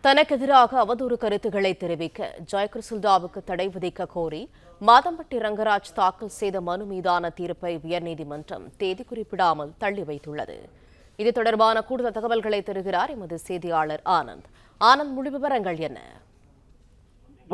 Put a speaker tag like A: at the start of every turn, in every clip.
A: தனக்கு எதிராக அவதூறு கருத்துக்களை தெரிவிக்க ஜெயகிருஷ்ணாவுக்கு தடை விதிக்க கோரி மாதம்பட்டி ரங்கராஜ் தாக்கல் செய்த மனு மீதான தீர்ப்பை உயர்நீதிமன்றம் தேதி குறிப்பிடாமல் தள்ளி வைத்துள்ளது. இது தொடர்பான கூடுதல் தகவல்களை தருகிறார் எமது செய்தியாளர் ஆனந்த். முழு விவரங்கள் என்ன?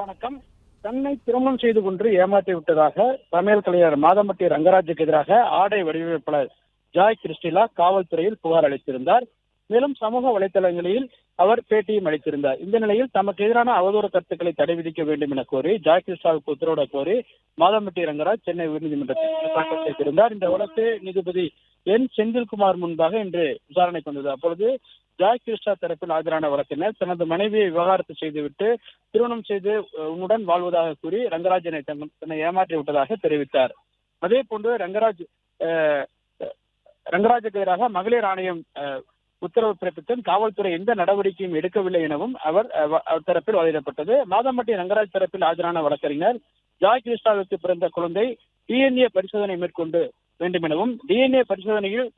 B: வணக்கம். தன்னை திருமணம் செய்து கொண்டு ஏமாற்றி விட்டதாக சமையல் கலைஞர் மாதம்பட்டி ரங்கராஜுக்கு எதிராக ஆடை வடிவமைப்பாளர் ஜாய் கிறிஸ்டிலா காவல்துறையில் புகார் அளித்திருந்தார். மேலும் சமூக வலைதளங்களில் அவர் பேட்டியும் அளித்திருந்தார். இந்த நிலையில் தமக்கு எதிரான அவதூறு கருத்துக்களை தடை விதிக்க வேண்டும் என கோரி ஜாய் கிறிஸ்டாவுக்கு உத்தரவிட கோரி மாதம்பட்டி ரங்கராஜ் சென்னை உயர்நீதிமன்றத்தில் தாக்கல் செய்திருந்தார். இந்த வழக்கு நீதிபதி என் செந்தில்குமார் முன்பாக இன்று விசாரணைக்கு வந்தது. அப்பொழுது ஜாய் கிறிஸ்டா தரப்பில் ஆஜரான வழக்கினர் தனது மனைவியை விவாகரத்து செய்துவிட்டு திருமணம் செய்து உன்னுடன் வாழ்வதாக கூறி ரங்கராஜனை தன்னை ஏமாற்றி விட்டதாக தெரிவித்தார். அதே போன்று ரங்கராஜுக்கு எதிராக மகளிர் ஆணையம் உத்தரவு பிறப்பித்தும் காவல்துறை எந்த நடவடிக்கையும் எடுக்கவில்லை எனவும் அவர் தரப்பில் வாதிடப்பட்டது. மாதம்பட்டி ரங்கராஜ் தரப்பில் ஆஜரான வழக்கறிஞர் ஜாய் கிறிஸ்டாவுக்கு பிறந்த குழந்தை DNA பரிசோதனை மேற்கொண்டு வேண்டும் எனவும் DNA பரிசோதனையில்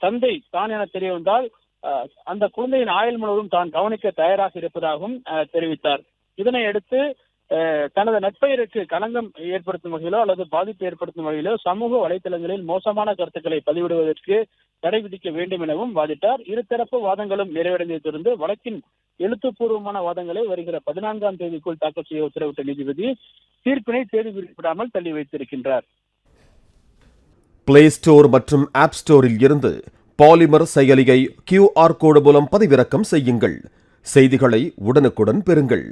B: தந்தை தான் என தெரிய வந்தால் அந்த குழந்தையின் ஆயுள் முழுவதும் தான் கவனிக்க தயாராக இருப்பதாகவும் தெரிவித்தார். இதனை அடுத்து தனது நற்பெயருக்கு களங்கம் ஏற்படுத்தும் வகையிலோ அல்லது பாதிப்பு ஏற்படுத்தும் வகையிலோ சமூக வலைதளங்களில் மோசமான கருத்துக்களை பதிவிடுவதற்கு தடை விதிக்க வேண்டும் எனவும் வாதிட்டார். இருதரப்பு வாதங்களும் நிறைவடைந்ததை தொடர்ந்து வழக்கின் எழுத்துப்பூர்வமான வாதங்களை வருகிற 14ஆம் தேதிக்குள் தாக்கல் செய்ய உத்தரவிட்ட நீதிபதி தீர்ப்பினை தேதி குறிப்பிடாமல் தள்ளி வைத்திருக்கின்றார்.
C: பிளே ஸ்டோர் மற்றும் ஆப் ஸ்டோரில் இருந்து பாலிமர் செயலியை QR கோடு மூலம் பதிவிறக்கம் செய்யுங்கள். செய்திகளை உடனுக்குடன் பெறுங்கள்.